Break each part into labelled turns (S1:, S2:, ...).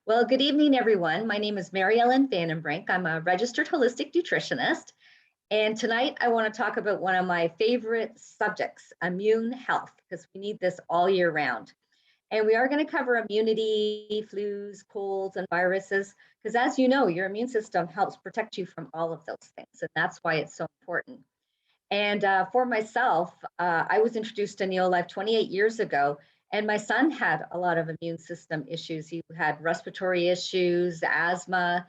S1: Well, good evening, everyone. My name is Maryellen Vandenbrink. I'm a registered holistic nutritionist. And tonight I want to talk about one of my favorite subjects, immune health, because we need this all year round. And we are going to cover immunity, flus, colds, and viruses, because as you know, your immune system helps protect you from all of those things. And that's why it's so important. And for myself, I was introduced to Neolife 28 years ago, and my son had a lot of immune system issues. He had respiratory issues, asthma.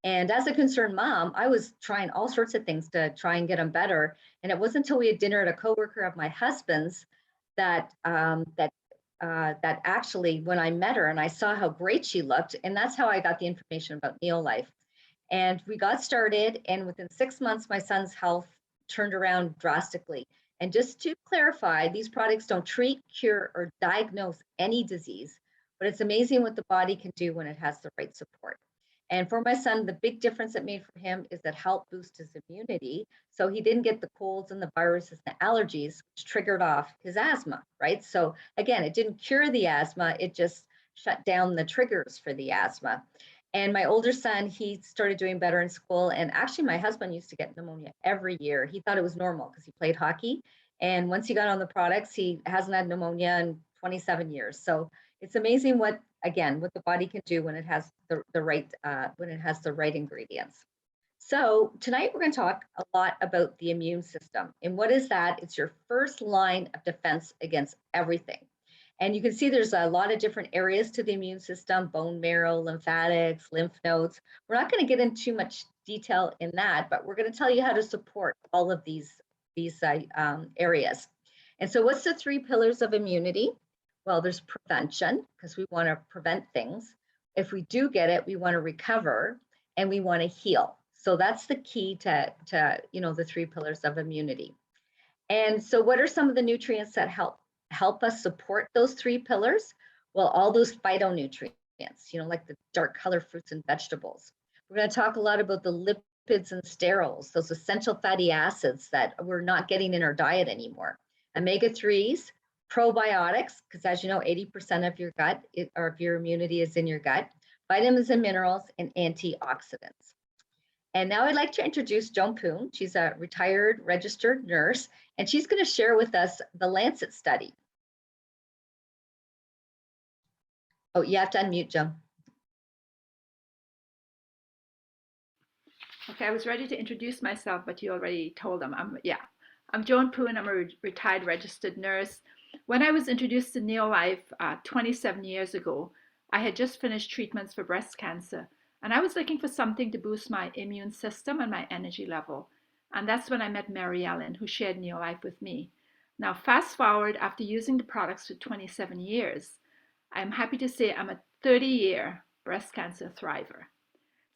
S1: And as a concerned mom, I was trying all sorts of things to try and get him better. And it wasn't until we had dinner at a coworker of my husband's that actually, when I met her and I saw how great she looked, and that's how I got the information about Neolife. And we got started, and within 6 months, my son's health turned around drastically. And just to clarify, these products don't treat, cure, or diagnose any disease, but it's amazing what the body can do when it has the right support. And for my son, the big difference it made for him is that helped boost his immunity. So he didn't get the colds and the viruses and the allergies, which triggered off his asthma, right? So again, it didn't cure the asthma, it just shut down the triggers for the asthma. And my older son, he started doing better in school. And actually, my husband used to get pneumonia every year. He thought it was normal because he played hockey. And once he got on the products, he hasn't had pneumonia in 27 years. So it's amazing what, again, what the body can do when it has the right ingredients. So tonight we're going to talk a lot about the immune system. And what is that? It's your first line of defense against everything. And you can see there's a lot of different areas to the immune system: bone marrow, lymphatics, lymph nodes. We're not going to get into too much detail in that, but we're going to tell you how to support all of these areas. And so what's the three pillars of immunity? Well, there's prevention, because we want to prevent things. If we do get it, we want to recover, and we want to heal. So that's the key to the three pillars of immunity. And so what are some of the nutrients that help us support those three pillars? Well, all those phytonutrients, like the dark color fruits and vegetables. We're going to talk a lot about the lipids and sterols, those essential fatty acids that we're not getting in our diet anymore. Omega-3s, probiotics, because as you know, 80% of your gut or of your immunity is in your gut, vitamins and minerals, and antioxidants. And now I'd like to introduce Joan Poon. She's a retired registered nurse, and she's going to share with us the Lancet study. Oh, you have to unmute, Joan.
S2: Okay, I was ready to introduce myself, but you already told them. I'm Joan Poon. I'm a retired registered nurse. When I was introduced to Neolife 27 years ago, I had just finished treatments for breast cancer, and I was looking for something to boost my immune system and my energy level. And that's when I met Maryellen, who shared Neolife with me. Now, fast forward, after using the products for 27 years, I'm happy to say I'm a 30-year breast cancer thriver.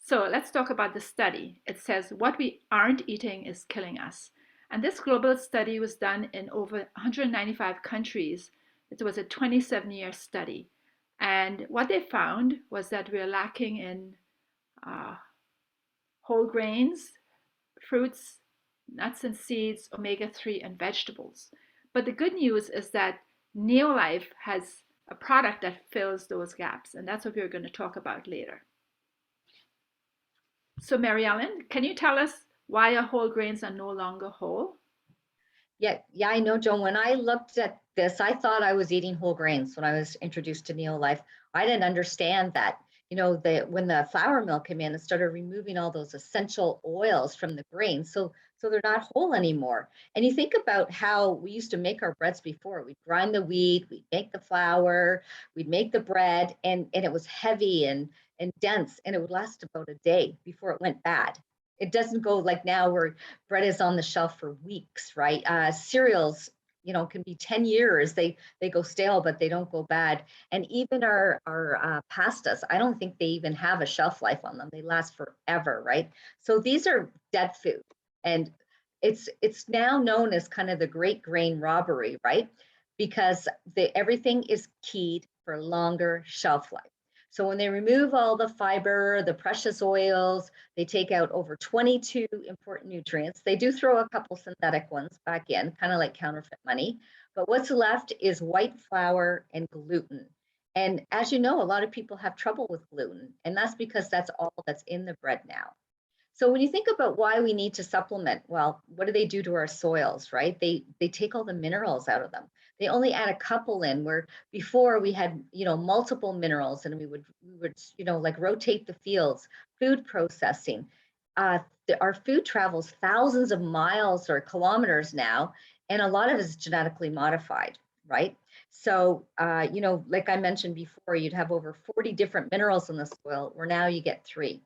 S2: So let's talk about the study. It says what we aren't eating is killing us. And this global study was done in over 195 countries. It was a 27-year study. And what they found was that we're lacking in whole grains, fruits, nuts and seeds, omega-3, and vegetables. But the good news is that Neolife has a product that fills those gaps. And that's what we're going to talk about later. So Maryellen, can you tell us why our whole grains are no longer whole?
S1: Yeah, I know, Joan. When I looked at this, I thought I was eating whole grains when I was introduced to Neolife. I didn't understand that, when the flour mill came in and started removing all those essential oils from the grains, so they're not whole anymore. And you think about how we used to make our breads before. We'd grind the wheat, we'd make the flour, we'd make the bread, and it was heavy and dense, and it would last about a day before it went bad. It doesn't go like now where bread is on the shelf for weeks, right? Cereals, can be 10 years. They go stale, but they don't go bad. And even our pastas, I don't think they even have a shelf life on them. They last forever, right? So these are dead food. And it's now known as kind of the great grain robbery, right? Because everything is keyed for longer shelf life. So when they remove all the fiber, the precious oils, they take out over 22 important nutrients. They do throw a couple synthetic ones back in, kind of like counterfeit money. But what's left is white flour and gluten. And as you know, a lot of people have trouble with gluten, and that's because that's all that's in the bread now. So when you think about why we need to supplement, well, what do they do to our soils, right? They take all the minerals out of them. They only add a couple in where before we had, multiple minerals and we would, like rotate the fields, food processing. Uh, our food travels thousands of miles or kilometers now, and a lot of it is genetically modified, right? So, like I mentioned before, you'd have over 40 different minerals in the soil, where now you get three.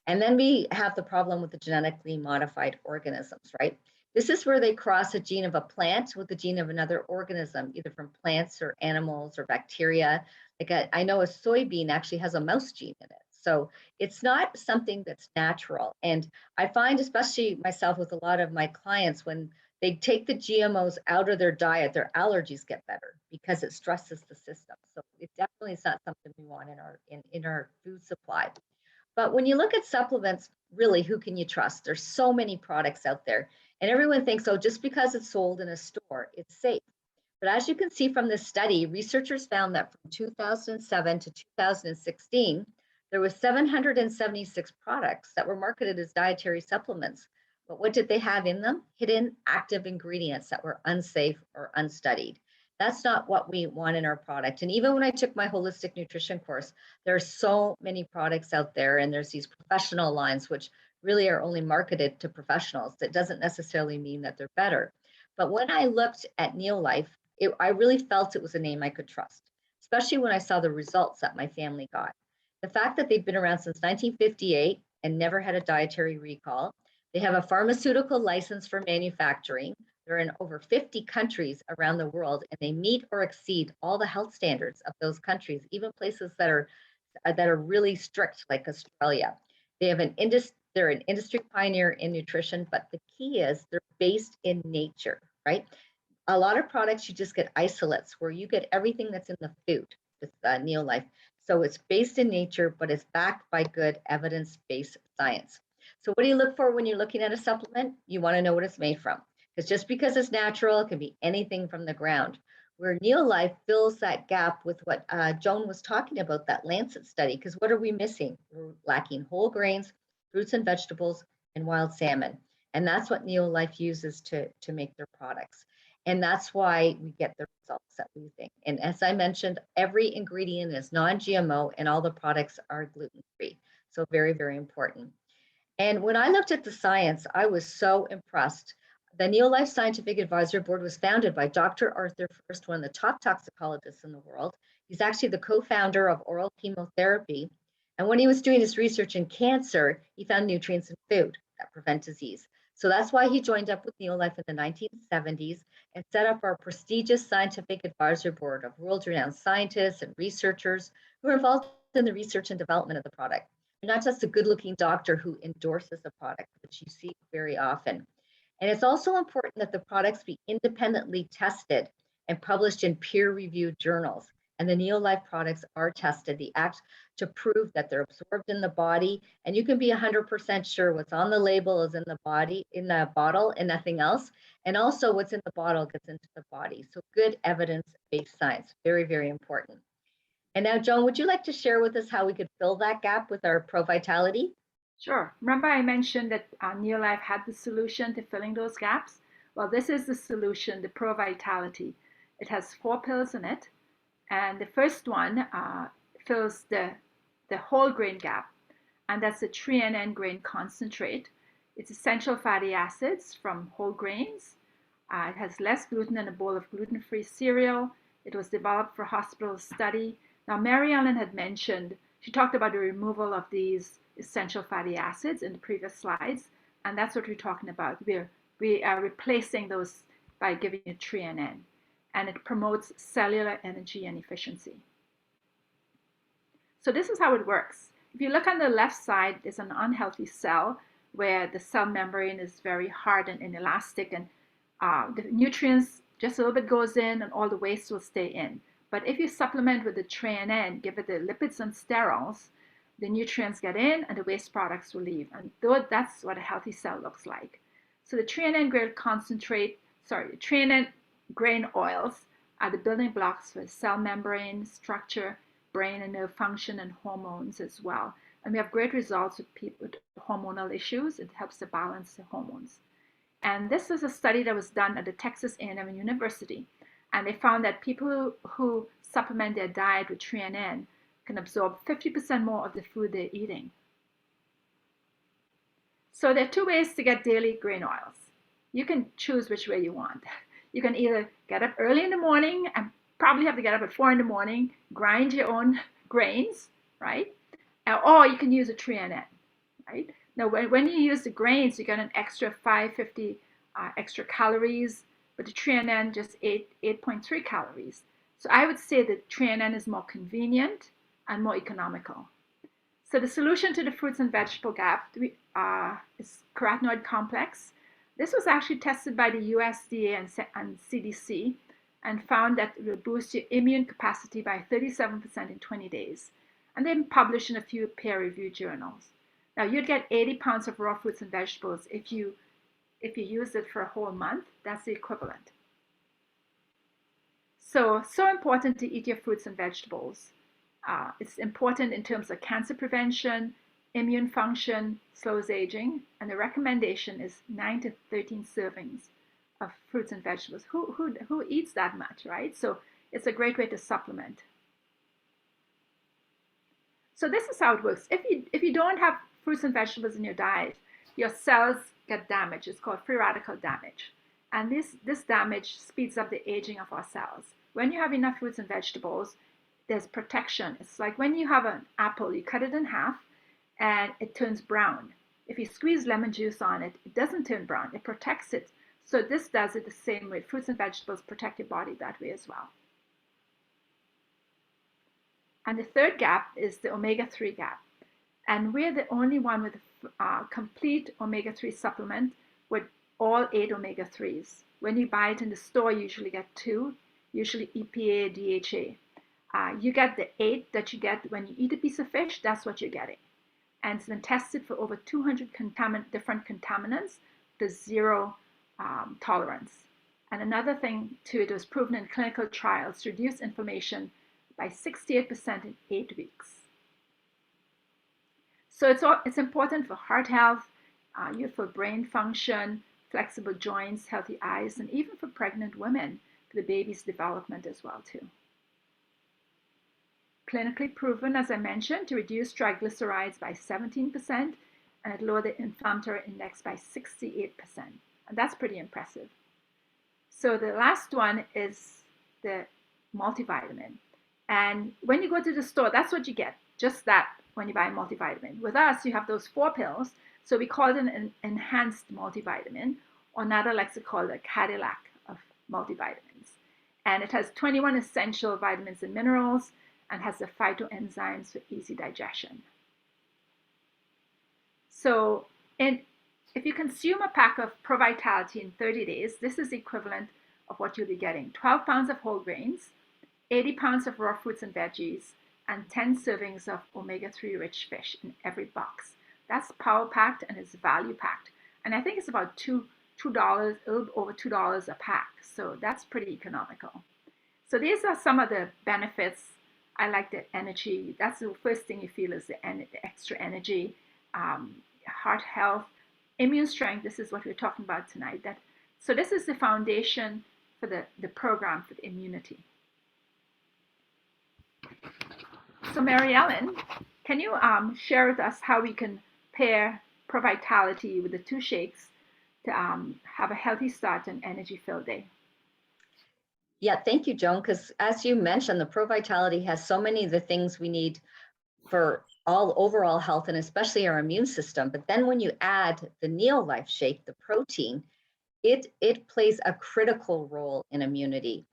S1: And then we have the problem with the genetically modified organisms, right? This is where they cross a gene of a plant with a gene of another organism, either from plants or animals or bacteria. I know a soybean actually has a mouse gene in it. So it's not something that's natural. And I find, especially myself with a lot of my clients, when they take the GMOs out of their diet, their allergies get better because it stresses the system. So it definitely is not something we want in our food supply. But when you look at supplements, really, who can you trust? There's so many products out there, and everyone thinks, oh, just because it's sold in a store, it's safe. But as you can see from this study, researchers found that from 2007 to 2016, there was 776 products that were marketed as dietary supplements. But what did they have in them? Hidden active ingredients that were unsafe or unstudied. That's not what we want in our product. And even when I took my holistic nutrition course, there are so many products out there, and there's these professional lines, which really are only marketed to professionals. That doesn't necessarily mean that they're better. But when I looked at Neolife, I really felt it was a name I could trust, especially when I saw the results that my family got. The fact that they've been around since 1958 and never had a dietary recall, they have a pharmaceutical license for manufacturing. They're in over 50 countries around the world, and they meet or exceed all the health standards of those countries, even places that are really strict, like Australia. They have they're an industry pioneer in nutrition, but the key is they're based in nature, right? A lot of products you just get isolates where you get everything that's in the food with Neolife. So it's based in nature, but it's backed by good evidence-based science. So what do you look for when you're looking at a supplement? You want to know what it's made from. Because just because it's natural, it can be anything from the ground. Where Neolife fills that gap with what Joan was talking about, that Lancet study. Because what are we missing? We're lacking whole grains, fruits and vegetables, and wild salmon. And that's what Neolife uses to make their products. And that's why we get the results that we think. And as I mentioned, every ingredient is non-GMO and all the products are gluten-free. So very, very important. And when I looked at the science, I was so impressed. The Neolife Scientific Advisory Board was founded by Dr. Arthur First, one of the top toxicologists in the world. He's actually the co-founder of oral chemotherapy. And when he was doing his research in cancer, he found nutrients in food that prevent disease. So that's why he joined up with Neolife in the 1970s and set up our prestigious scientific advisory board of world-renowned scientists and researchers who are involved in the research and development of the product. You're not just a good-looking doctor who endorses a product, which you see very often. And it's also important that the products be independently tested and published in peer-reviewed journals. And the Neolife products are tested. They act to prove that they're absorbed in the body, and you can be 100% sure what's on the label is in the body, in the bottle, and nothing else. And also what's in the bottle gets into the body. So good evidence-based science, very, very important. And now, Joan, would you like to share with us how we could fill that gap with our Pro Vitality?
S2: Sure. Remember I mentioned that Neolife had the solution to filling those gaps? Well, this is the solution, the Pro Vitality. It has 4 pills in it. And the first one fills the whole grain gap, and that's the 3NN grain concentrate. It's essential fatty acids from whole grains. It has less gluten than a bowl of gluten-free cereal. It was developed for hospital study. Now, Maryellen had mentioned, she talked about the removal of these essential fatty acids in the previous slides, and that's what we're talking about. We are replacing those by giving it 3NN, and it promotes cellular energy and efficiency. So this is how it works. If you look on the left side, there's an unhealthy cell where the cell membrane is very hard and inelastic, and the nutrients, just a little bit goes in and all the waste will stay in. But if you supplement with the 3NN, give it the lipids and sterols, the nutrients get in and the waste products will leave. And that's what a healthy cell looks like. So the 3NN grain concentrate, 3NN grain oils are the building blocks for cell membrane structure, brain and nerve function, and hormones as well. And we have great results with people with hormonal issues. It helps to balance the hormones. And this is a study that was done at the Texas A&M University. And they found that people who supplement their diet with TreaNN can absorb 50% more of the food they're eating. So there are two ways to get daily grain oils. You can choose which way you want. You can either get up early in the morning and probably have to get up at 4 in the morning, grind your own grains, right? Or you can use a TreaNN, right? Now, when you use the grains, you get an extra 550 extra calories, but the TreaNN just 8.3 calories. So I would say that TreaNN is more convenient and more economical. So the solution to the fruits and vegetable gap is carotenoid complex. This was actually tested by the USDA and CDC and found that it will boost your immune capacity by 37% in 20 days. And then published in a few peer-reviewed journals. Now you'd get 80 pounds of raw fruits and vegetables if you use it for a whole month. That's the equivalent. So important to eat your fruits and vegetables. It's important in terms of cancer prevention, immune function, slows aging, and the recommendation is 9 to 13 servings of fruits and vegetables. Who eats that much, right? So it's a great way to supplement. So this is how it works. If you don't have fruits and vegetables in your diet, your cells get damaged. It's called free radical damage. And this damage speeds up the aging of our cells. When you have enough fruits and vegetables, there's protection. It's like when you have an apple, you cut it in half and it turns brown. If you squeeze lemon juice on it, it doesn't turn brown. It protects it. So this does it the same way. Fruits and vegetables protect your body that way as well. And the third gap is the omega-3 gap. And we're the only one with a complete omega-3 supplement with all 8 omega-3s. When you buy it in the store, you usually get 2, usually EPA, DHA. You get the 8 that you get when you eat a piece of fish, that's what you're getting. And it's been tested for over 200 different contaminants. There's zero tolerance. And another thing too, it was proven in clinical trials to reduce inflammation by 68% in 8 weeks. So it's important for heart health, youthful brain function, flexible joints, healthy eyes, and even for pregnant women, for the baby's development as well too. Clinically proven, as I mentioned, to reduce triglycerides by 17% and it lowered the inflammatory index by 68%. And that's pretty impressive. So the last one is the multivitamin. And when you go to the store, that's what you get, just that when you buy a multivitamin. With us, you have those 4 pills. So we call it an enhanced multivitamin, or NADA likes to call it a Cadillac of multivitamins. And it has 21 essential vitamins and minerals and has the phytoenzymes for easy digestion. So if you consume a pack of Pro Vitality in 30 days, this is the equivalent of what you'll be getting. 12 pounds of whole grains, 80 pounds of raw fruits and veggies, and 10 servings of omega-3 rich fish in every box. That's power packed and it's value packed. And I think it's about $2, a little over $2 a pack. So that's pretty economical. So these are some of the benefits. I like the energy. That's the first thing you feel is the extra energy, heart health, immune strength. This is what we're talking about tonight. So this is the foundation for the program for the immunity. So Maryellen, can you share with us how we can pair Pro Vitality with the 2 shakes to have a healthy start and energy-filled day?
S1: Yeah, thank you, Joan, because as you mentioned, the Pro Vitality has so many of the things we need for all overall health and especially our immune system. But then when you add the Neolife Shake, the protein, it plays a critical role in immunity.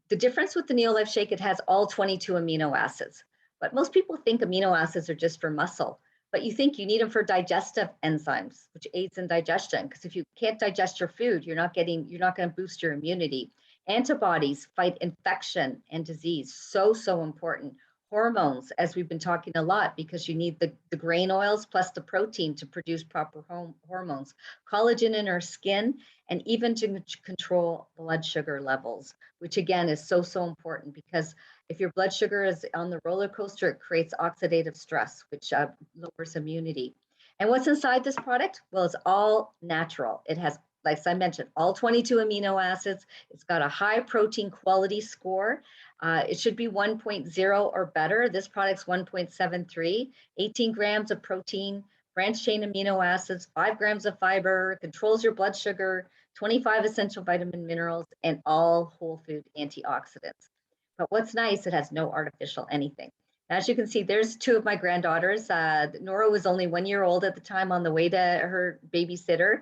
S1: The difference with the Neolife Shake, it has all 22 amino acids. But most people think amino acids are just for muscle. But you think you need them for digestive enzymes, which aids in digestion. Because if you can't digest your food, you're not going to boost your immunity. Antibodies fight infection and disease. So important. hormones, as we've been talking a lot, because you need the grain oils plus the protein to produce proper hormones, collagen in our skin, and even to control blood sugar levels, which again is so, so important, because if your blood sugar is on the roller coaster, it creates oxidative stress, which lowers immunity. And what's inside this product? Well, it's all natural. It has, like I mentioned, all 22 amino acids. It's got a high protein quality score. It should be 1.0 or better. This product's 1.73, 18 grams of protein, branched chain amino acids, 5 grams of fiber, controls your blood sugar, 25 essential vitamin minerals, and all whole food antioxidants. But what's nice, it has no artificial anything. As you can see, there's two of my granddaughters. Nora was only 1 year old at the time, on the way to her babysitter.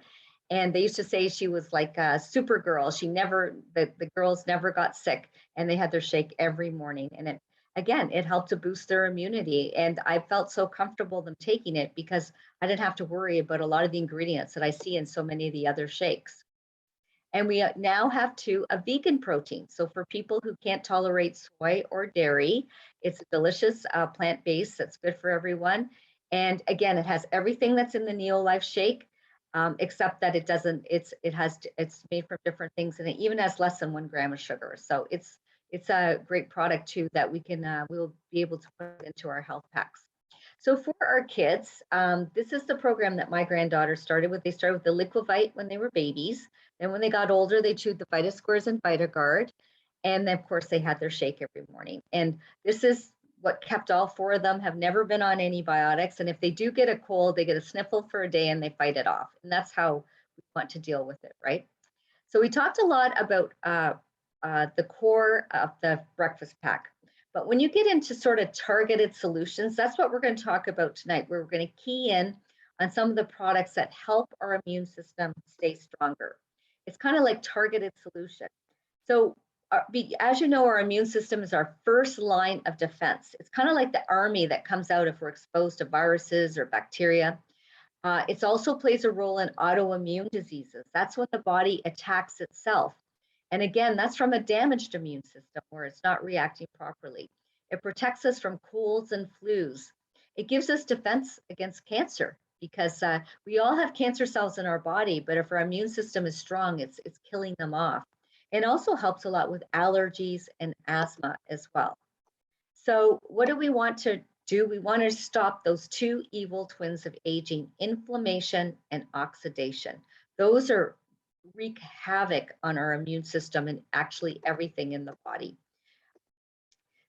S1: And they used to say she was like a super girl. She never, the girls never got sick, and they had their shake every morning. And it helped to boost their immunity. And I felt so comfortable them taking it, because I didn't have to worry about a lot of the ingredients that I see in so many of the other shakes. And we now have a vegan protein. So for people who can't tolerate soy or dairy, it's a delicious plant-based that's good for everyone. And again, it has everything that's in the Neolife shake, except that it's made from different things, and it even has less than 1 gram of sugar. So it's a great product too that we'll be able to put into our health packs. So for our kids, this is the program that my granddaughter started with. They started with the Liquivite when they were babies. Then when they got older, they chewed the VitaSquares and VitaGuard. And then of course they had their shake every morning. And this is what kept all four of them, have never been on antibiotics. And if they do get a cold, they get a sniffle for a day and they fight it off. And that's how we want to deal with it, right? So we talked a lot about the core of the breakfast pack. But when you get into sort of targeted solutions, that's what we're going to talk about tonight. We're going to key in on some of the products that help our immune system stay stronger. It's kind of like targeted solution. So as you know, our immune system is our first line of defense. It's kind of like the army that comes out if we're exposed to viruses or bacteria. It also plays a role in autoimmune diseases. That's when the body attacks itself. And again, that's from a damaged immune system where it's not reacting properly. It protects us from colds and flus. It gives us defense against cancer, because we all have cancer cells in our body, but if our immune system is strong, it's killing them off. It also helps a lot with allergies and asthma as well. So what do we want to do? We want to stop those two evil twins of aging: inflammation and oxidation. Those wreak havoc on our immune system and actually everything in the body.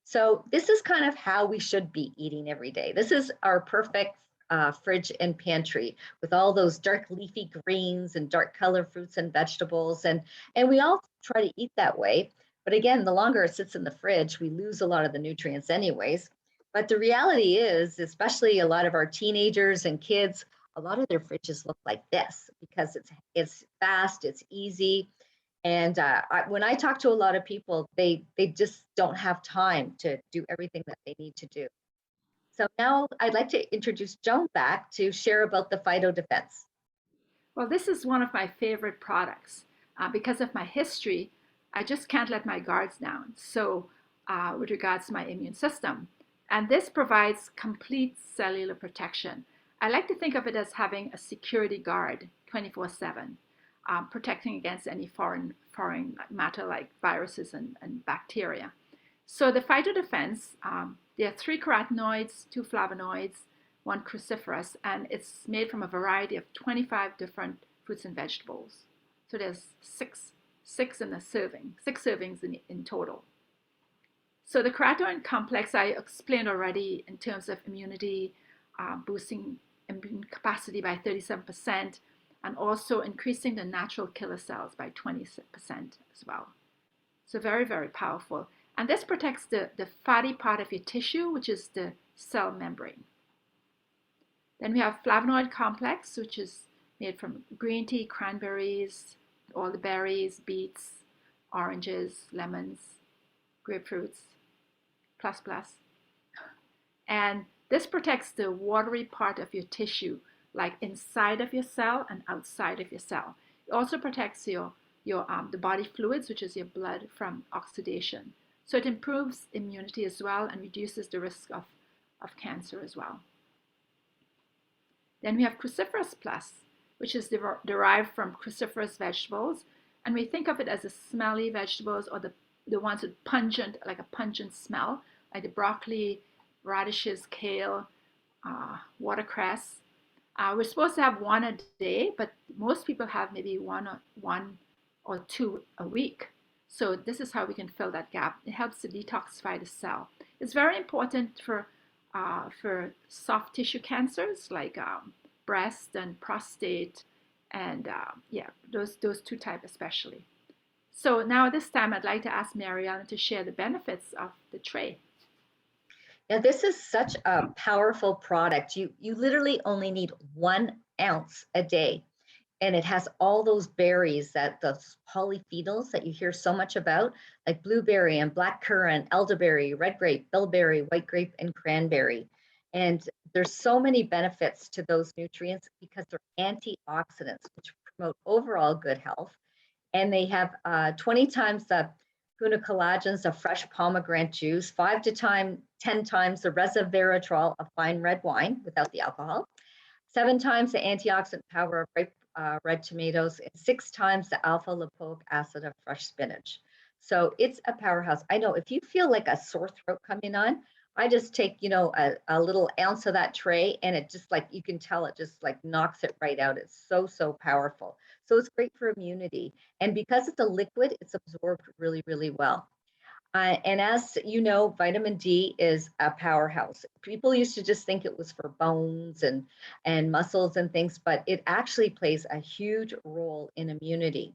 S1: So this is kind of how we should be eating every day. This is our perfect fridge and pantry, with all those dark leafy greens and dark color fruits and vegetables. And we all try to eat that way. But again, the longer it sits in the fridge, we lose a lot of the nutrients anyways. But the reality is, especially a lot of our teenagers and kids, a lot of their fridges look like this, because it's fast, it's easy. And when I talk to a lot of people, they just don't have time to do everything that they need to do. So now I'd like to introduce Joan back to share about the Phyto Defense.
S2: Well, this is one of my favorite products. Because of my history, I just can't let my guards down. So with regards to my immune system. And this provides complete cellular protection. I like to think of it as having a security guard 24/7, protecting against any foreign matter like viruses and bacteria. So the phytodefense, there are 3 carotenoids, 2 flavonoids, 1 cruciferous, and it's made from a variety of 25 different fruits and vegetables. So there's six in a serving, 6 servings in total. So the carotenoid complex I explained already in terms of immunity, boosting immune capacity by 37%, and also increasing the natural killer cells by 20% as well. So very, very powerful. And this protects the fatty part of your tissue, which is the cell membrane. Then we have flavonoid complex, which is made from green tea, cranberries, all the berries, beets, oranges, lemons, grapefruits, plus. And this protects the watery part of your tissue, like inside of your cell and outside of your cell. It also protects the body fluids, which is your blood, from oxidation. So it improves immunity as well and reduces the risk of cancer as well. Then we have Cruciferous Plus, which is derived from cruciferous vegetables. And we think of it as the smelly vegetables, or the ones with pungent, like a pungent smell, like the broccoli, radishes, kale, watercress. We're supposed to have one a day, but most people have maybe one or two a week. So this is how we can fill that gap. It helps to detoxify the cell. It's very important for soft tissue cancers like breast and prostate, and yeah, those two types especially. So now this time I'd like to ask Maryellen to share the benefits of the tray.
S1: Now, this is such a powerful product. You literally only need 1 ounce a day, and it has all those berries, that those polyphenols that you hear so much about, like blueberry and blackcurrant, elderberry, red grape, bilberry, white grape, and cranberry. And there's so many benefits to those nutrients because they're antioxidants, which promote overall good health. And they have 20 times the collagens of fresh pomegranate juice, 10 times the resveratrol of fine red wine without the alcohol, 7 times the antioxidant power of ripe red tomatoes, and 6 times the alpha lipoic acid of fresh spinach. So it's a powerhouse. I know if you feel like a sore throat coming on, I just take, a little ounce of that tray, and it just, like, you can tell it just like knocks it right out. It's so powerful. So it's great for immunity. And because it's a liquid, it's absorbed really, really well. And as you know, vitamin D is a powerhouse. People used to just think it was for bones and muscles and things, but it actually plays a huge role in immunity.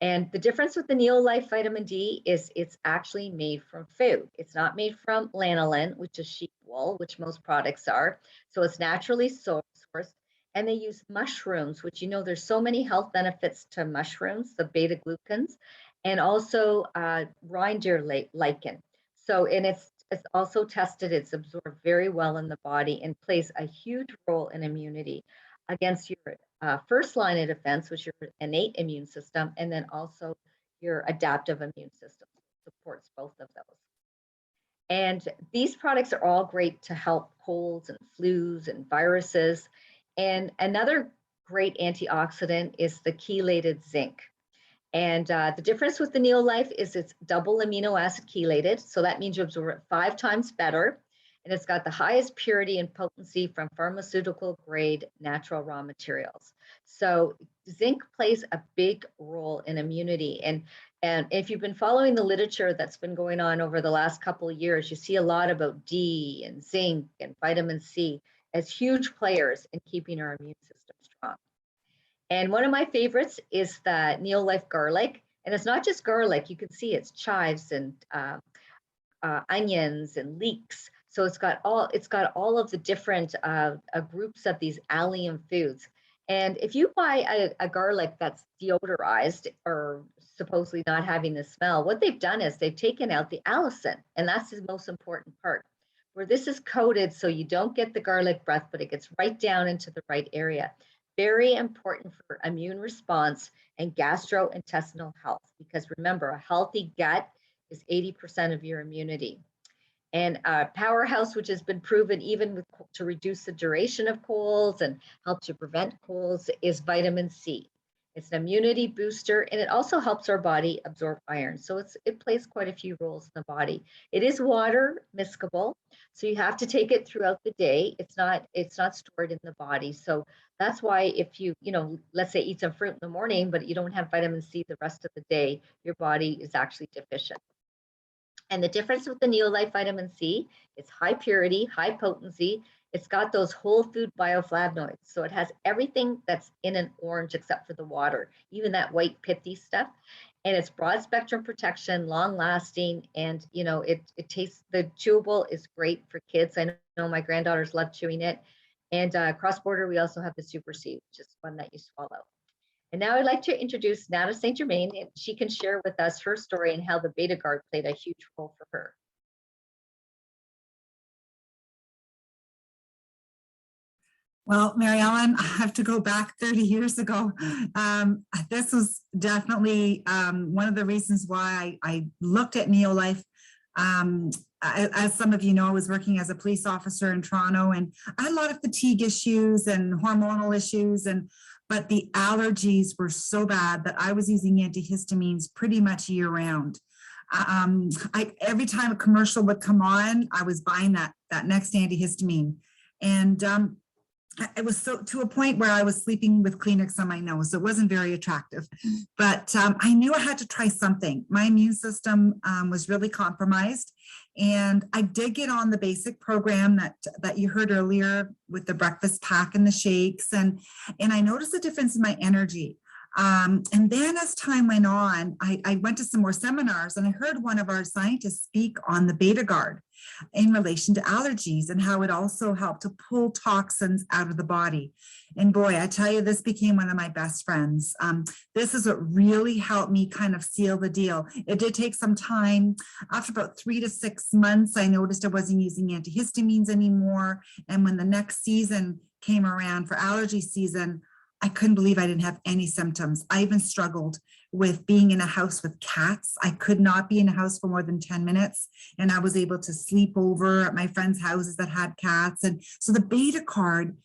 S1: And the difference with the Neolife vitamin D is it's actually made from food. It's not made from lanolin, which is sheep wool, which most products are. So it's naturally sourced. And they use mushrooms, which, there's so many health benefits to mushrooms, the beta glucans, and also reindeer lichen. So, and it's also tested, it's absorbed very well in the body and plays a huge role in immunity against your first line of defense, which is your innate immune system, and then also your adaptive immune system supports both of those. And these products are all great to help colds and flus and viruses. And another great antioxidant is the chelated zinc. And the difference with the Neolife is it's double amino acid chelated. So that means you absorb it 5 times better. And it's got the highest purity and potency from pharmaceutical grade natural raw materials. So zinc plays a big role in immunity. And if you've been following the literature that's been going on over the last couple of years, you see a lot about D and zinc and vitamin C as huge players in keeping our immune system strong. And one of my favorites is the Neolife garlic. And it's not just garlic, you can see it's chives and onions and leeks. So it's got all of the different groups of these allium foods. And if you buy a garlic that's deodorized or supposedly not having the smell, what they've done is they've taken out the allicin, and that's the most important part. Where this is coated so you don't get the garlic breath, but it gets right down into the right area. Very important for immune response and gastrointestinal health, because remember, a healthy gut is 80% of your immunity. And a powerhouse, which has been proven even to reduce the duration of colds and help to prevent colds, is vitamin C. It's an immunity booster, and it also helps our body absorb iron. So it plays quite a few roles in the body. It is water miscible, so you have to take it throughout the day. It's not stored in the body. So that's why if you let's say eat some fruit in the morning, but you don't have vitamin C the rest of the day, your body is actually deficient. And the difference with the Neolife vitamin C, it's high purity, high potency. It's got those whole food bioflavonoids. So it has everything that's in an orange except for the water, even that white pithy stuff. And it's broad spectrum protection, long lasting, and it tastes, the chewable is great for kids. I know my granddaughters love chewing it. And cross border, we also have the Super C, which is one that you swallow. And now I'd like to introduce Nada St. Germain, and she can share with us her story and how the Beta Guard played a huge role for her.
S3: Well, Maryellen, I have to go back 30 years ago. This was definitely one of the reasons why I looked at Neolife As some of you know, I was working as a police officer in Toronto, and I had a lot of fatigue issues and hormonal issues, but the allergies were so bad that I was using antihistamines pretty much year round. Every time a commercial would come on, I was buying that next antihistamine. And it was so to a point where I was sleeping with Kleenex on my nose. It wasn't very attractive, but I knew I had to try something. My immune system was really compromised, and I did get on the basic program that you heard earlier with the breakfast pack and the shakes, and I noticed a difference in my energy. And then as time went on, I went to some more seminars, and I heard one of our scientists speak on the beta guard in relation to allergies and how it also helped to pull toxins out of the body. And boy, I tell you, this became one of my best friends. This is what really helped me kind of seal the deal. It did take some time. After about 3 to 6 months, I noticed I wasn't using antihistamines anymore. And when the next season came around for allergy season, I couldn't believe I didn't have any symptoms. I even struggled with being in a house with cats. I could not be in a house for more than 10 minutes. And I was able to sleep over at my friends' houses that had cats. And so the beta card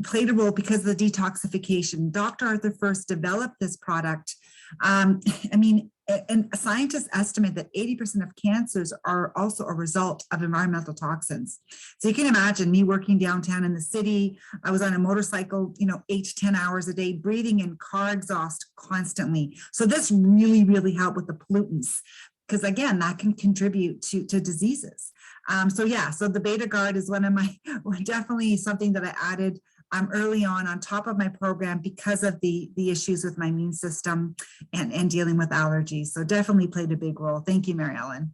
S3: played a role because of the detoxification. Dr. Arthur first developed this product. And scientists estimate that 80% of cancers are also a result of environmental toxins. So you can imagine me working downtown in the city. I was on a motorcycle, 8 to 10 hours a day, breathing in car exhaust constantly. So this really, really helped with the pollutants, because again, that can contribute to diseases. So the Beta Guard is definitely something that I added early on top of my program because of the issues with my immune system and dealing with allergies. So definitely played a big role. Thank you, Maryellen.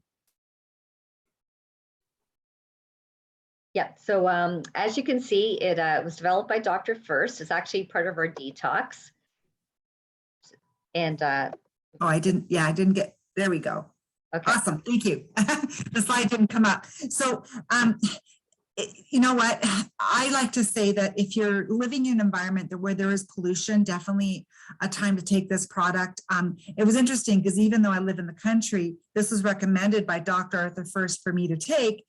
S1: Yeah, so as you can see, it was developed by Dr. First. It's actually part of our detox. And
S3: I didn't get, there we go.
S1: Okay.
S3: Awesome, thank you. The slide didn't come up. So you know what, I like to say that if you're living in an environment where there is pollution, definitely a time to take this product. It was interesting because even though I live in the country, this was recommended by Dr. Arthur First for me to take.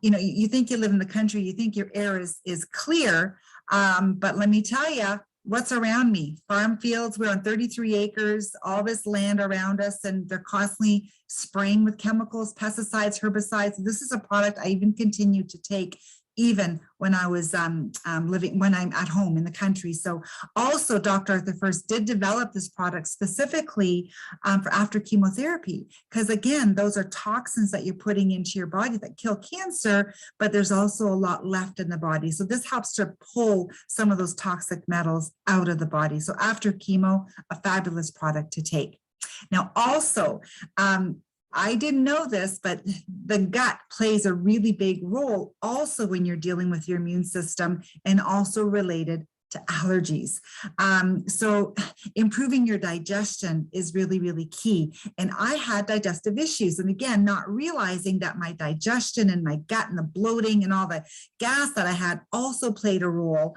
S3: You think you live in the country, you think your air is clear, but let me tell you, what's around me? Farm fields, we're on 33 acres, all this land around us, and they're constantly spraying with chemicals, pesticides, herbicides. This is a product I even continue to take even when I was when I'm at home in the country. So also Dr. Arthur First did develop this product specifically for after chemotherapy, because again, those are toxins that you're putting into your body that kill cancer, but there's also a lot left in the body. So this helps to pull some of those toxic metals out of the body. So after chemo, a fabulous product to take. Now also, I didn't know this, but the gut plays a really big role also when you're dealing with your immune system and also related to allergies. So improving your digestion is really, really key. And I had digestive issues. And again, not realizing that my digestion and my gut and the bloating and all the gas that I had also played a role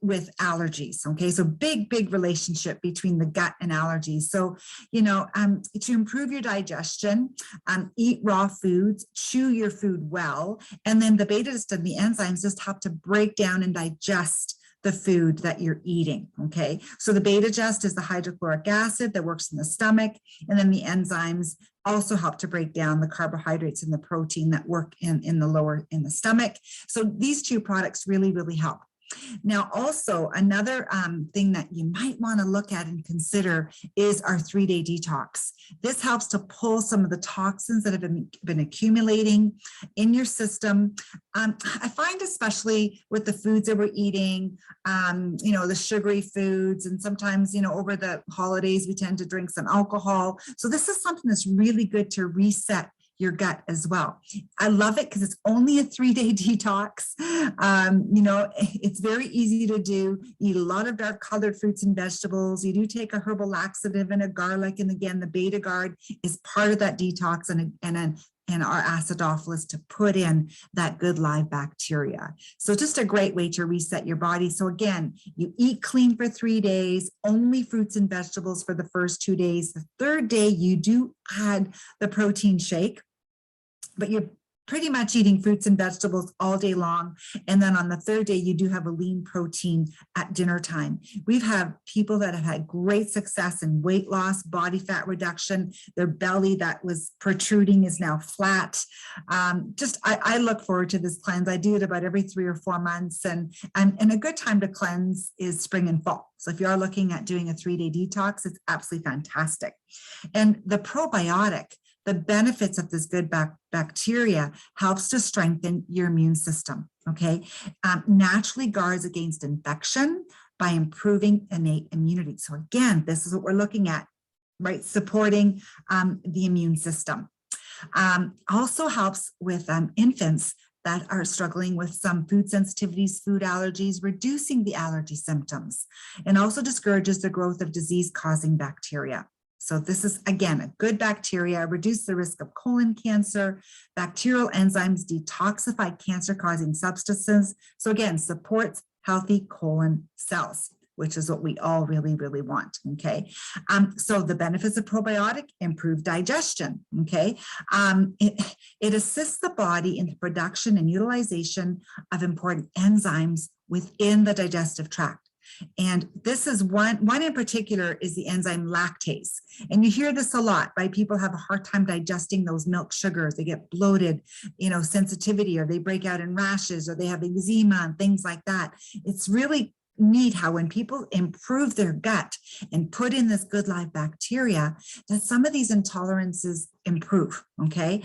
S3: with allergies. Okay, so big relationship between the gut and allergies. So, to improve your digestion, eat raw foods, chew your food well, and then the beta and the enzymes just help to break down and digest the food that you're eating, okay? So the beta digest is the hydrochloric acid that works in the stomach, and then the enzymes also help to break down the carbohydrates and the protein that work in the stomach. So these two products really, really help. Now, also another thing that you might want to look at and consider is our 3-day detox. This helps to pull some of the toxins that have been accumulating in your system. I find especially with the foods that we're eating, the sugary foods, and sometimes, over the holidays, we tend to drink some alcohol. So this is something that's really good to reset your gut as well. I love it because it's only a 3-day detox. It's very easy to do. You eat a lot of dark colored fruits and vegetables. You do take a herbal laxative and a garlic. And again, the Beta Guard is part of that detox and a and our acidophilus to put in that good live bacteria. So just a great way to reset your body. So again, you eat clean for 3 days, only fruits and vegetables for the first 2 days. The third day, you do add the protein shake, but you're pretty much eating fruits and vegetables all day long. And then on the third day, you do have a lean protein at dinner time. We've had people that have had great success in weight loss, body fat reduction. Their belly that was protruding is now flat. I look forward to this cleanse. I do it about every 3 or 4 months. And a good time to cleanse is spring and fall. So if you are looking at doing a 3-day detox, it's absolutely fantastic. And the probiotic, the benefits of this good bacteria helps to strengthen your immune system, okay? Naturally guards against infection by improving innate immunity. So again, this is what we're looking at, right? Supporting the immune system. Also helps with infants that are struggling with some food sensitivities, food allergies, reducing the allergy symptoms, and also discourages the growth of disease-causing bacteria. So this is, again, a good bacteria, reduce the risk of colon cancer. Bacterial enzymes detoxify cancer-causing substances. So again, supports healthy colon cells, which is what we all really, really want, okay? So the benefits of probiotic, improved digestion, okay? It assists the body in the production and utilization of important enzymes within the digestive tract. And this is one in particular is the enzyme lactase. And you hear this a lot, right? People have a hard time digesting those milk sugars. They get bloated, sensitivity, or they break out in rashes, or they have eczema and things like that. It's really neat how when people improve their gut and put in this good live bacteria, that some of these intolerances improve, okay?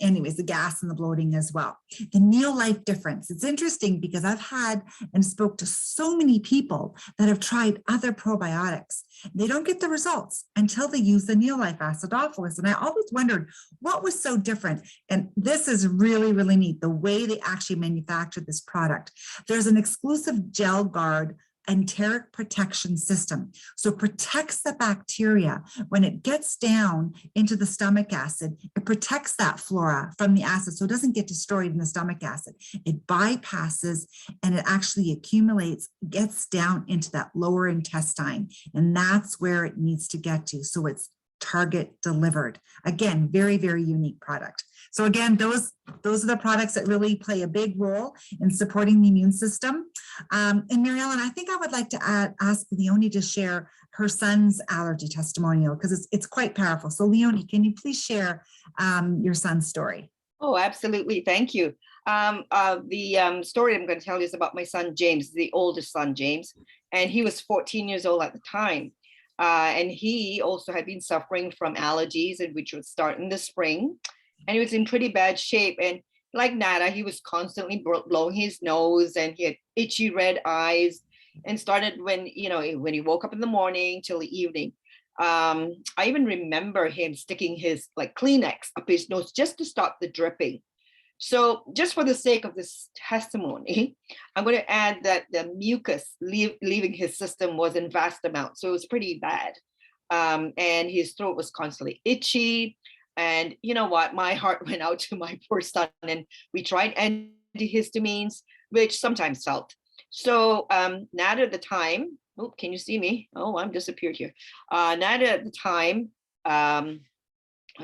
S3: Anyways, the gas and the bloating as well. The Neolife difference, it's interesting because I've had and spoke to so many people that have tried other probiotics. They don't get the results until they use the Neolife acidophilus. And I always wondered what was so different. And this is really, really neat, the way they actually manufactured this product. There's an exclusive gel guard enteric protection system. So it protects the bacteria when it gets down into the stomach acid. It protects that flora from the acid so it doesn't get destroyed in the stomach acid. It bypasses and it actually accumulates, gets down into that lower intestine, and that's where it needs to get to. So it's target delivered. Again, very, very unique product. So again, those are the products that really play a big role in supporting the immune system. And Maryellen, I think I would like to ask Leonie to share her son's allergy testimonial because it's quite powerful. So Leonie, can you please share your son's story?
S4: Oh, absolutely. Thank you. The story I'm going to tell you is about my son, James, the oldest son, James, and he was 14 years old at the time. And he also had been suffering from allergies, which would start in the spring. And he was in pretty bad shape. And like Nada, he was constantly blowing his nose and he had itchy red eyes and started when he woke up in the morning till the evening. I even remember him sticking his Kleenex up his nose just to stop the dripping. So just for the sake of this testimony, I'm going to add that the mucus leaving his system was in vast amounts. So it was pretty bad. And his throat was constantly itchy. And you know what? My heart went out to my poor son. And we tried antihistamines, which sometimes helped. So Nada at the time, oh, can you see me? Oh, I'm disappeared here. Nada at the time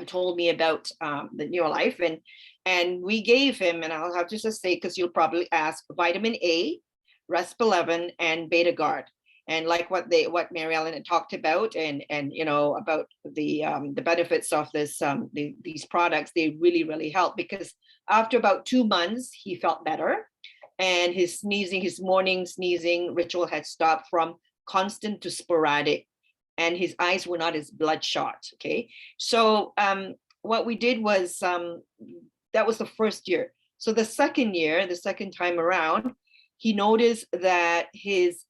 S4: told me about the Neolife, and we gave him, and I'll have to just say, because you'll probably ask, vitamin A, Resp11, and Beta-Guard. And like what Maryellen had talked about, and about the benefits of these products, they really, really help, because after about 2 months, he felt better, and his morning sneezing ritual had stopped from constant to sporadic, and his eyes were not as bloodshot. Okay, so what we did was that was the first year. So the second time around, he noticed that his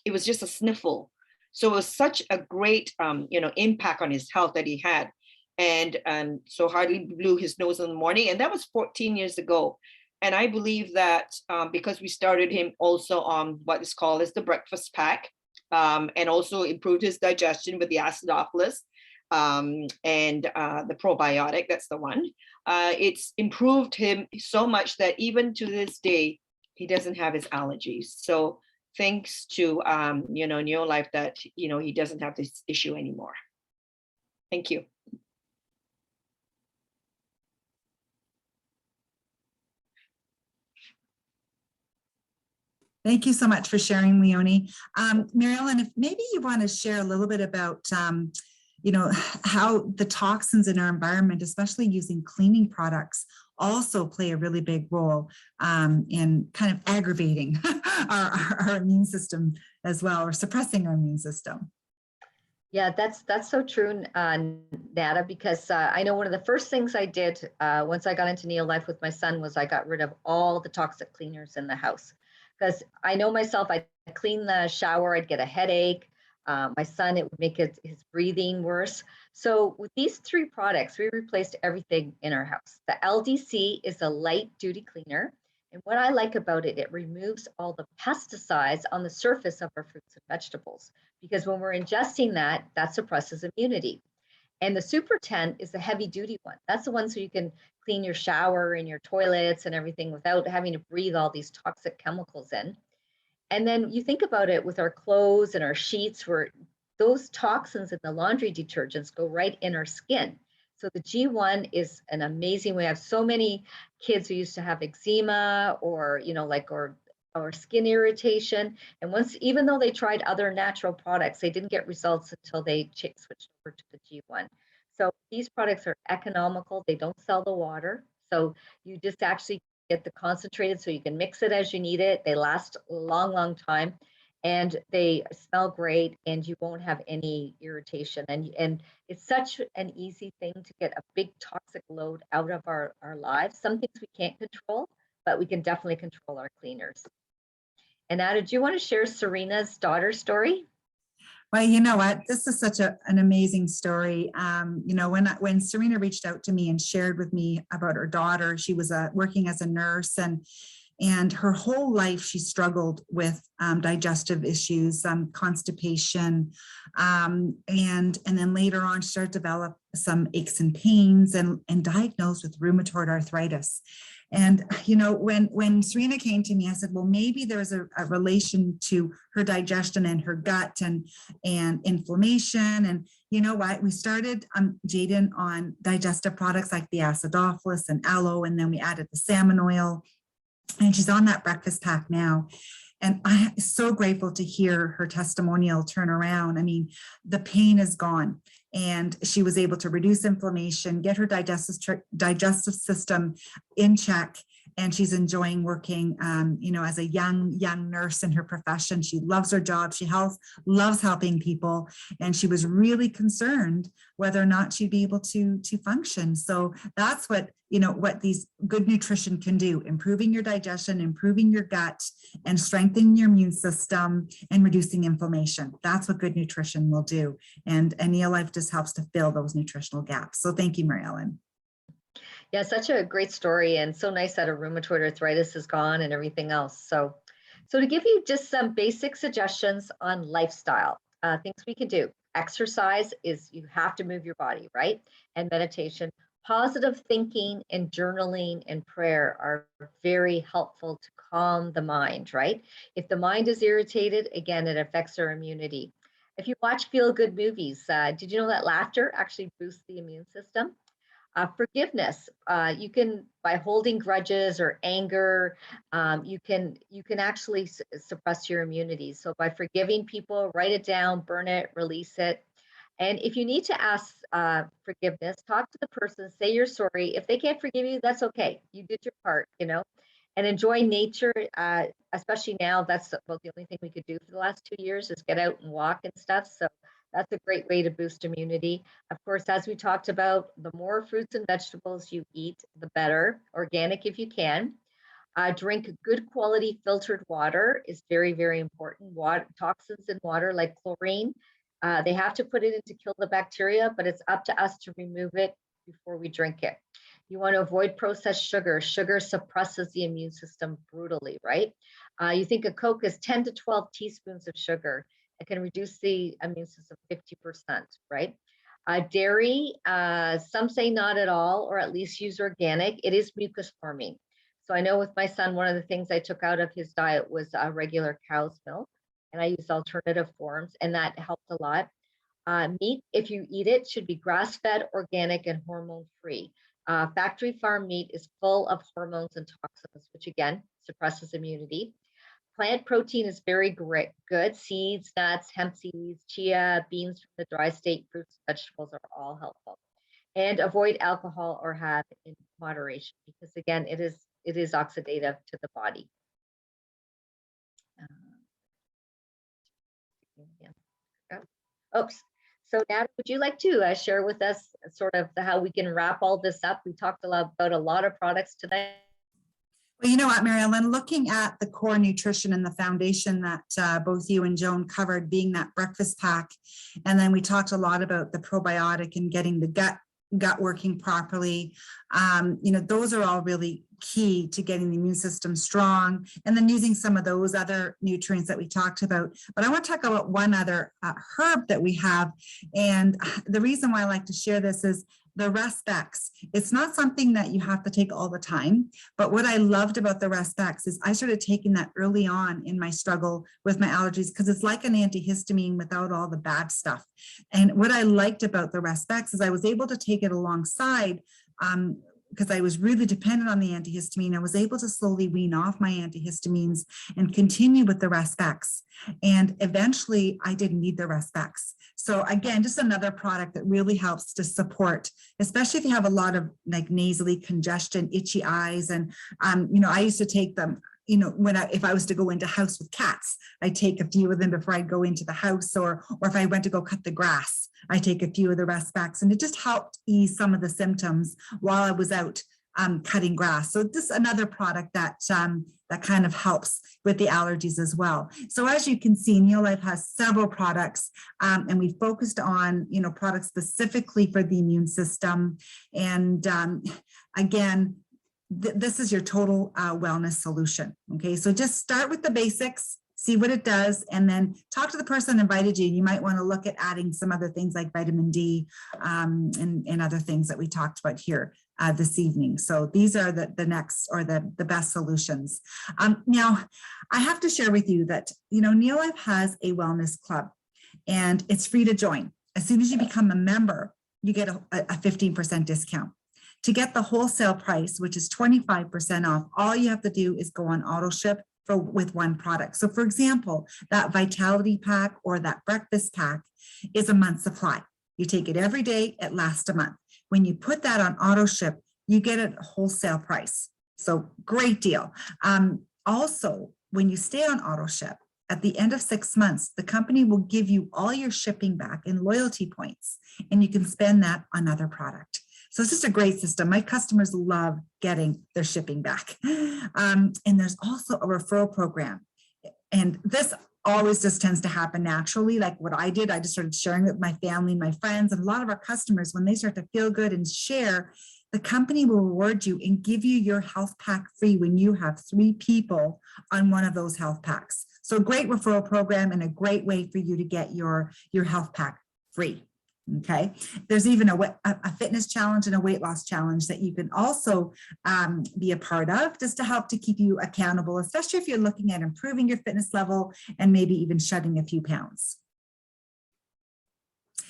S4: it was just a sniffle. So it was such a great impact on his health that he had, and so hardly blew his nose in the morning, and that was 14 years ago. And I believe that because we started him also on what is called as the breakfast pack, and also improved his digestion with the acidophilus, and the probiotic, that's the one. It's improved him so much that even to this day, he doesn't have his allergies. So thanks to, Neolife, that, he doesn't have this issue anymore. Thank you.
S3: Thank you so much for sharing, Leonie. Maryellen, if maybe you want to share a little bit about, how the toxins in our environment, especially using cleaning products, also play a really big role in kind of aggravating our immune system as well, or suppressing our immune system.
S1: Yeah, that's so true, Nada, because I know one of the first things I did once I got into Neolife with my son was I got rid of all the toxic cleaners in the house. Because I know myself, I'd clean the shower, I'd get a headache. My son, it would make his breathing worse. So with these 3 products, we replaced everything in our house. The LDC is a light duty cleaner. And what I like about it, it removes all the pesticides on the surface of our fruits and vegetables. Because when we're ingesting that, that suppresses immunity. And the Super 10 is the heavy duty one. That's the one so you can clean your shower and your toilets and everything without having to breathe all these toxic chemicals in. And then you think about it with our clothes and our sheets, where those toxins in the laundry detergents go right in our skin. So the G1 is an amazing way. I have so many kids who used to have eczema or, or skin irritation. And once, even though they tried other natural products, they didn't get results until they switched over to the G1. So these products are economical. They don't sell the water. So you just actually get the concentrated so you can mix it as you need it. They last a long, long time and they smell great and you won't have any irritation. And it's such an easy thing to get a big toxic load out of our lives. Some things we can't control, but we can definitely control our cleaners. And Ada, do you want to share Serena's daughter's story?
S3: Well, you know what? This is such an amazing story. When Serena reached out to me and shared with me about her daughter, she was working as a nurse, and her whole life she struggled with digestive issues, constipation, and then later on she started to develop some aches and pains and diagnosed with rheumatoid arthritis. And when Serena came to me, I said, well, maybe there's a relation to her digestion and her gut and inflammation. And you know what? We started Jaden on digestive products like the acidophilus and aloe, and then we added the salmon oil. And she's on that breakfast pack now. And I'm so grateful to hear her testimonial turn around. I mean, the pain is gone and she was able to reduce inflammation, get her digestive system in check. And she's enjoying working, as a young nurse in her profession. She loves her job. She loves helping people. And she was really concerned whether or not she'd be able to function. So that's what these good nutrition can do: improving your digestion, improving your gut, and strengthening your immune system and reducing inflammation. That's what good nutrition will do. And Neolife just helps to fill those nutritional gaps. So thank you, Maryellen.
S1: Yeah, such a great story, and so nice that her rheumatoid arthritis is gone and everything else. So to give you just some basic suggestions on lifestyle, things we can do. Exercise is, you have to move your body, right? And meditation. Positive thinking and journaling and prayer are very helpful to calm the mind, right? If the mind is irritated, again, it affects our immunity. If you watch feel-good movies, did you know that laughter actually boosts the immune system? Forgiveness, you can, by holding grudges or anger, you can actually suppress your immunity. So by forgiving people, write it down, burn it, release it. And if you need to ask forgiveness, talk to the person, say you're sorry. If they can't forgive you, that's okay. You did your part, and enjoy nature, especially now. That's about the only thing we could do for the last 2 years is get out and walk and stuff. So that's a great way to boost immunity. Of course, as we talked about, the more fruits and vegetables you eat, the better. Organic if you can. Drink good quality filtered water is very, very important. Toxins in water like chlorine, they have to put it in to kill the bacteria, but it's up to us to remove it before we drink it. You want to avoid processed sugar. Sugar suppresses the immune system brutally, right? You think a Coke is 10 to 12 teaspoons of sugar. It can reduce the immune system 50%, right? Dairy, some say not at all, or at least use organic. It is mucus forming. So I know with my son, one of the things I took out of his diet was regular cow's milk, and I used alternative forms, and that helped a lot. Meat, if you eat it, should be grass-fed, organic, and hormone-free. Factory farm meat is full of hormones and toxins, which again suppresses immunity. Plant protein is very good. Seeds, nuts, hemp seeds, chia, beans from the dry state, fruits, vegetables are all helpful. And avoid alcohol or have in moderation, because again, it is oxidative to the body. Oops. So Natalie, would you like to share with us sort of how we can wrap all this up? We talked about a lot of products today.
S3: Well, you know what, Maryellen, looking at the core nutrition and the foundation that both you and Joan covered, being that breakfast pack, and then we talked a lot about the probiotic and getting the gut working properly. You know, those are all really key to getting the immune system strong, and then using some of those other nutrients that we talked about. But I want to talk about one other herb that we have, and the reason why I like to share this is the Respex. It's not something that you have to take all the time, but what I loved about the Respex is I started taking that early on in my struggle with my allergies, because it's like an antihistamine without all the bad stuff. And what I liked about the Respex is I was able to take it alongside, because I was really dependent on the antihistamine. I was able to slowly wean off my antihistamines and continue with the Respex. And eventually I didn't need the Respex. So again, just another product that really helps to support, especially if you have a lot of like nasally congestion, itchy eyes. And, you know, I used to take them, you know, if I was to go into house with cats, I take a few of them before I go into the house, or if I went to go cut the grass, I take a few of the Respex, and it just helped ease some of the symptoms while I was out cutting grass. So this is another product that that kind of helps with the allergies as well. So as you can see, Neolife has several products, and we focused on, you know, products specifically for the immune system. And again, this is your total wellness solution. Okay, so just start with the basics, see what it does, and then talk to the person that invited you. You might want to look at adding some other things like vitamin D and other things that we talked about here this evening. So these are the next, or the best solutions. Now, I have to share with you that, you know, Neolife has a wellness club, and it's free to join. As soon as you become a member, you get a 15% discount. To get the wholesale price, which is 25% off, all you have to do is go on auto ship with one product. So for example, that Vitality Pack or that breakfast pack is a month's supply. You take it every day, it lasts a month. When you put that on auto ship, you get it at wholesale price. So great deal. Also, when you stay on auto ship, at the end of 6 months, the company will give you all your shipping back in loyalty points, and you can spend that on other product. So it's just a great system. My customers love getting their shipping back. And there's also a referral program. And this always just tends to happen naturally. Like what I did, I just started sharing it with my family, my friends, and a lot of our customers, when they start to feel good and share, the company will reward you and give you your health pack free when you have 3 people on one of those health packs. So a great referral program and a great way for you to get your health pack free. Okay, there's even a fitness challenge and a weight loss challenge that you can also be a part of, just to help to keep you accountable, especially if you're looking at improving your fitness level and maybe even shedding a few pounds.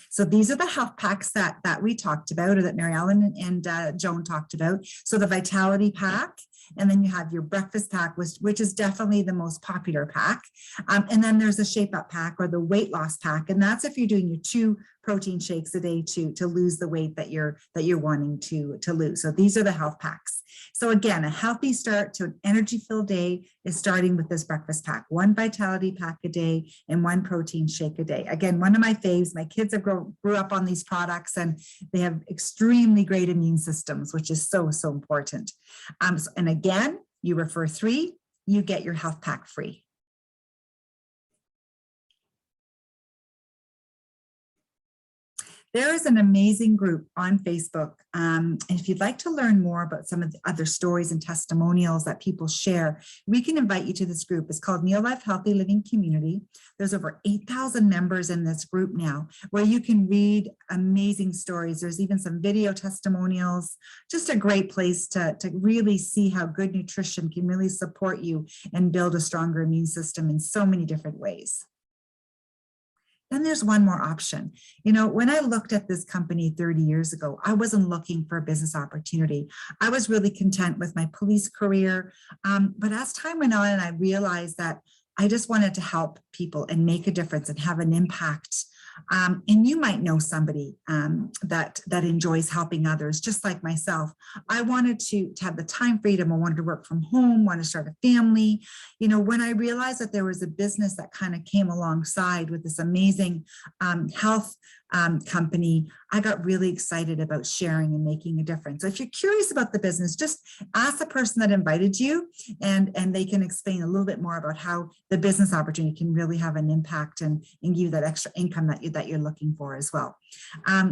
S3: So these are the health packs that we talked about, or that Maryellen and Joan talked about. So the Vitality Pack, and then you have your breakfast pack, which is definitely the most popular pack. And then there's a shape up pack, or the weight loss pack. And that's if you're doing your 2 protein shakes a day to lose the weight that you're wanting to lose. So these are the health packs. So again, a healthy start to an energy-filled day is starting with this breakfast pack, 1 Vitality Pack a day and 1 protein shake a day. Again, one of my faves. My kids have grew up on these products, and they have extremely great immune systems, which is so important. And again, you refer 3, you get your health pack free. There is an amazing group on Facebook. And if you'd like to learn more about some of the other stories and testimonials that people share, we can invite you to this group. It's called Neo Life Healthy Living Community. There's over 8,000 members in this group now, where you can read amazing stories. There's even some video testimonials, just a great place to really see how good nutrition can really support you and build a stronger immune system in so many different ways. Then there's one more option. You know, when I looked at this company 30 years ago, I wasn't looking for a business opportunity. I was really content with my police career. But as time went on, I realized that I just wanted to help people and make a difference and have an impact. And you might know somebody that enjoys helping others, just like myself. I wanted to have the time freedom. I wanted to work from home, want to start a family. You know, when I realized that there was a business that kind of came alongside with this amazing health company, I got really excited about sharing and making a difference. So if you're curious about the business, just ask the person that invited you, and they can explain a little bit more about how the business opportunity can really have an impact and give you that extra income that you're looking for as well.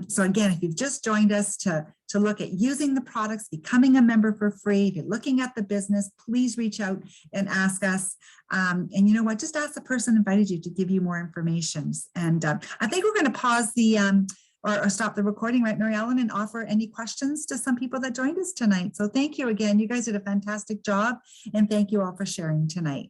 S3: So again, if you've just joined us to look at using the products, becoming a member for free, if you're looking at the business, please reach out and ask us. And you know what, just ask the person who invited you to give you more information. And I think we're going to pause the or stop the recording, right, Maryellen, and offer any questions to some people that joined us tonight. So thank you again. You guys did a fantastic job, and thank you all for sharing tonight.